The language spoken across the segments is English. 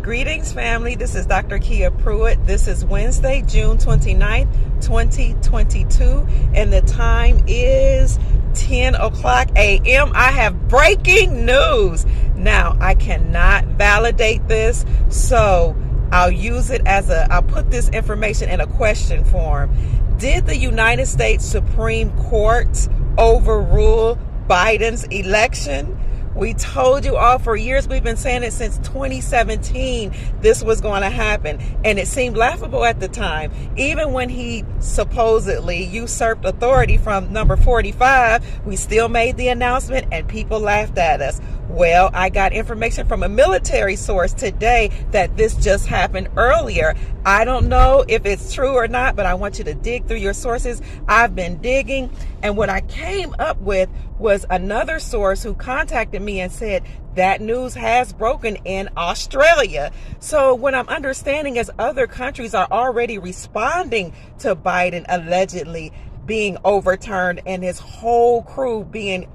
Greetings, family. This is Dr. Kia Pruitt. This is Wednesday, June 29th, 2022, and the time is 10 o'clock a.m. I have breaking news. Now, I cannot validate this, so I'll use it as I'll put this information in a question form. Did the United States Supreme Court overrule Biden's election? We told you all for years, we've been saying it since 2017, this was going to happen. And it seemed laughable at the time. Even when he supposedly usurped authority from number 45, we still made the announcement and people laughed at us. Well, I got information from a military source today that this just happened earlier. I don't know if it's true or not, but I want you to dig through your sources. I've been digging, and what I came up with was another source who contacted me and said that news has broken in Australia. So what I'm understanding is other countries are already responding to Biden allegedly being overturned and his whole crew being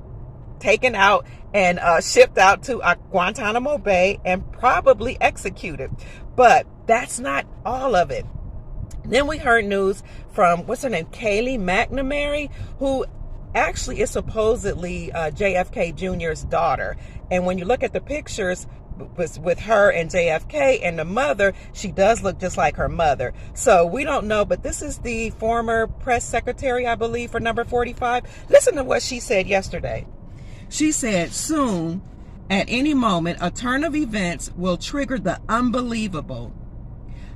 taken out and shipped out to Guantanamo Bay and probably executed. But that's not all of it. Then we heard news from, what's her name, Kayleigh McNamara, who actually is supposedly JFK Jr.'s daughter. And when you look at the pictures with her and JFK and the mother, she does look just like her mother. So we don't know, but this is the former press secretary, I believe, for number 45. Listen to what she said yesterday. She said, soon, at any moment, a turn of events will trigger the unbelievable.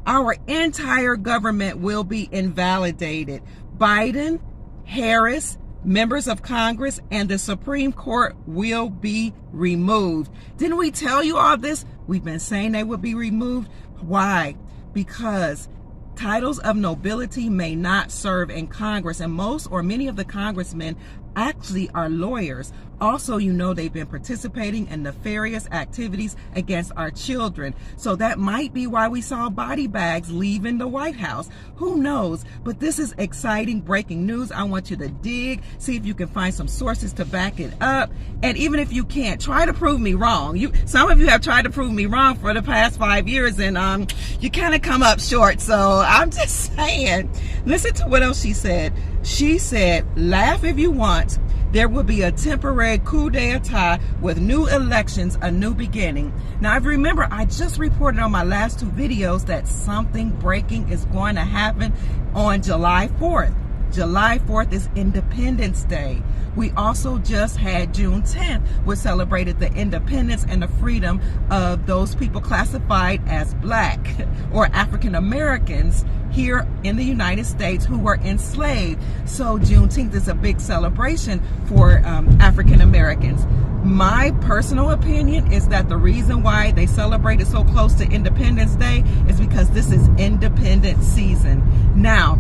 Our entire government will be invalidated. Biden, Harris, members of Congress, and the Supreme Court will be removed. Didn't we tell you all this? We've been saying they would be removed. Why? Because titles of nobility may not serve in Congress, and most or many of the congressmen actually are lawyers. Also, you know, they've been participating in nefarious activities against our children. So that might be why we saw body bags leaving the White House. Who knows? But this is exciting breaking news. I want you to dig, see if you can find some sources to back it up. And even if you can't, try to prove me wrong. Some of you have tried to prove me wrong for the past 5 years, and you kind of come up short. So I'm just saying, listen to what else she said. She said, laugh if you want. There will be a temporary coup d'etat with new elections, a new beginning. Now, if you remember, I just reported on my last two videos that something breaking is going to happen on July 4th. July 4th is Independence Day. We also just had June 10th, which celebrated the independence and the freedom of those people classified as Black or African Americans here in the United States who were enslaved. So Juneteenth is a big celebration for African Americans. My personal opinion is that the reason why they celebrate it so close to Independence Day is because this is independent season. Now,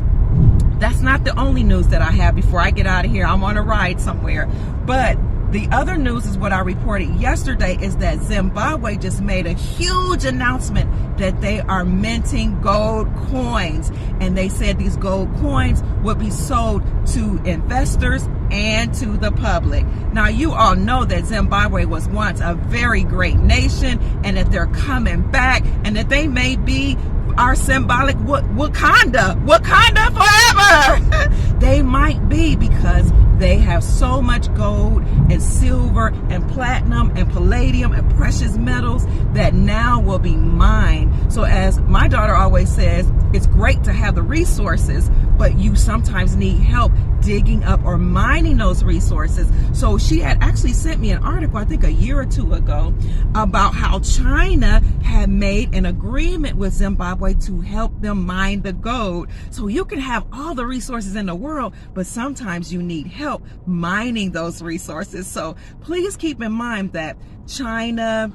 that's not the only news that I have before I get out of here. I'm on a ride somewhere. But the other news is what I reported yesterday is that Zimbabwe just made a huge announcement that they are minting gold coins. And they said these gold coins would be sold to investors and to the public. Now, you all know that Zimbabwe was once a very great nation and that they're coming back and that they may be our symbolic Wakanda forever. They might be, because they have so much gold and silver and platinum and palladium and precious metals that now will be mined. So as my daughter always says, it's great to have the resources, but you sometimes need help digging up or mining those resources. So she had actually sent me an article, I think a year or two ago, about how China had made an agreement with Zimbabwe to help them mine the gold. So you can have all the resources in the world, but sometimes you need help mining those resources. So please keep in mind that China,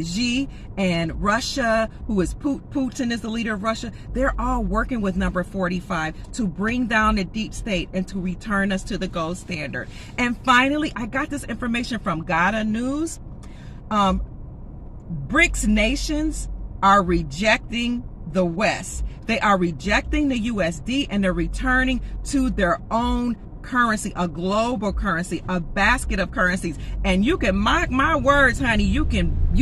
Xi, and Russia, who is Putin is the leader of Russia, they're all working with number 45 to bring down the deep state and to return us to the gold standard. And finally, I got this information from Gada News. BRICS nations are rejecting the West. They are rejecting the USD and they're returning to their own currency, a global currency, a basket of currencies. And you can mark my words, honey, you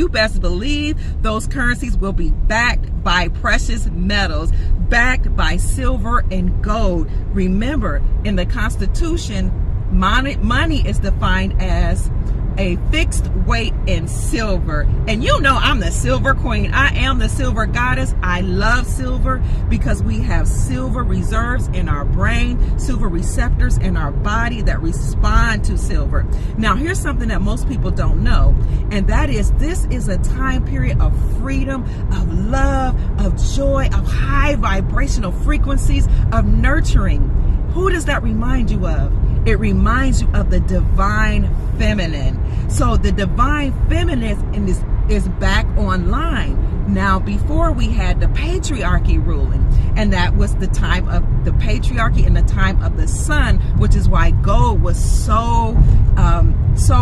best believe those currencies will be backed by precious metals, backed by silver and gold. Remember, in the Constitution, money is defined as a fixed weight in silver. And you know I'm the silver queen. I am the silver goddess. I love silver because we have silver reserves in our brain, silver receptors in our body that respond to silver. Now, here's something that most people don't know, and that is this is a time period of freedom, of love, of joy, of high vibrational frequencies, of nurturing. Who does that remind you of? It reminds you of the divine feminine. So the divine feminine is back online. Now, before we had the patriarchy ruling, and that was the time of the patriarchy and the time of the sun, which is why gold was so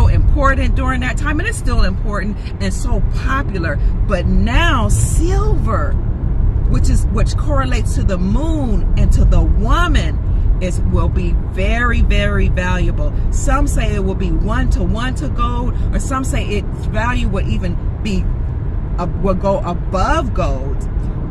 important during that time, and it's still important and so popular. But now silver, which correlates to the moon and to the woman, will be very, very valuable. Some say it will be 1-to-1 to gold, or some say its value will even will go above gold.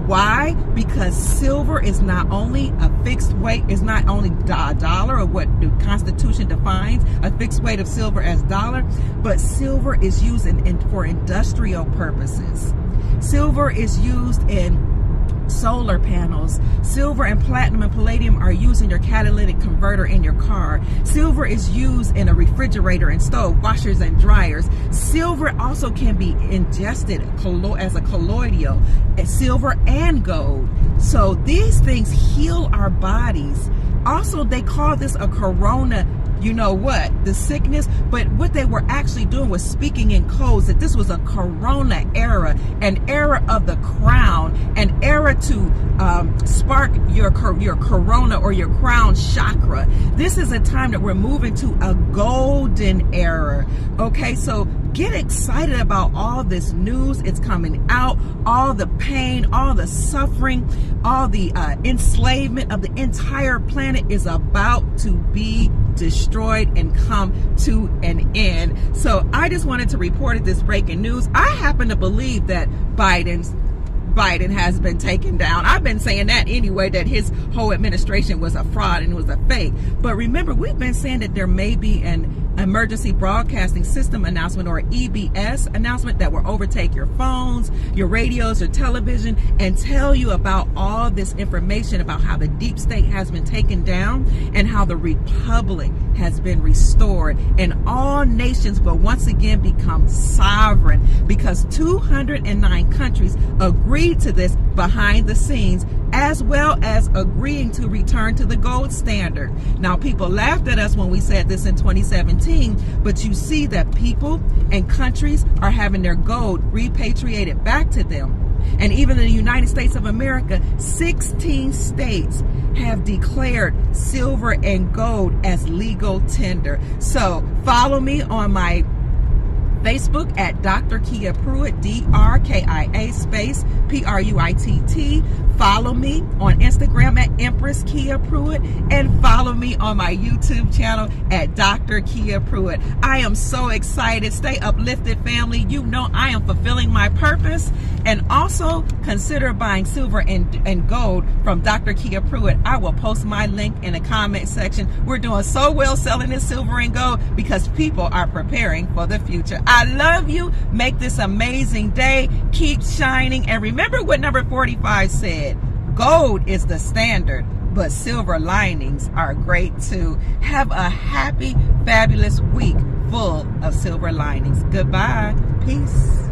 Why? Because silver is not only a fixed weight, it's not only a dollar, or what the Constitution defines a fixed weight of silver as dollar, but silver is used for industrial purposes. Silver is used in solar panels. Silver and platinum and palladium are used in your catalytic converter in your car. Silver is used in a refrigerator and stove, washers and dryers. Silver also can be ingested as a colloidal, silver and gold. So these things heal our bodies. Also, they call this a corona, you know what, the sickness, but what they were actually doing was speaking in codes, that this was a corona era, an era of the crown, an era to spark your corona or your crown chakra. This is a time that we're moving to a golden era. Okay, so get excited about all this news. It's coming out. All the pain, all the suffering, all the enslavement of the entire planet is about to be destroyed and come to an end. So I just wanted to report this breaking news. I happen to believe that Biden has been taken down. I've been saying that anyway, that his whole administration was a fraud and was a fake. But remember, we've been saying that there may be an emergency broadcasting system announcement, or EBS announcement, that will overtake your phones, your radios, your television, and tell you about all this information about how the deep state has been taken down and how the republic has been restored, and all nations will once again become sovereign, because 209 countries agreed to this behind the scenes, as well as agreeing to return to the gold standard. Now, people laughed at us when we said this in 2017, but you see that people and countries are having their gold repatriated back to them. And even in the United States of America, 16 states have declared silver and gold as legal tender. So follow me on my Facebook at Dr. Kia Pruitt, DRKIA space PRUITT. Follow me on Instagram at Empress Kia Pruitt, and follow me on my YouTube channel at Dr. Kia Pruitt. I am so excited. Stay uplifted, family. You know I am fulfilling my purpose. And also consider buying silver and gold from Dr. Kia Pruitt. I will post my link in the comment section. We're doing so well selling this silver and gold because people are preparing for the future. I love you. Make this amazing day. Keep shining. And remember what number 45 said. Gold is the standard, but silver linings are great too. Have a happy, fabulous week full of silver linings. Goodbye. Peace.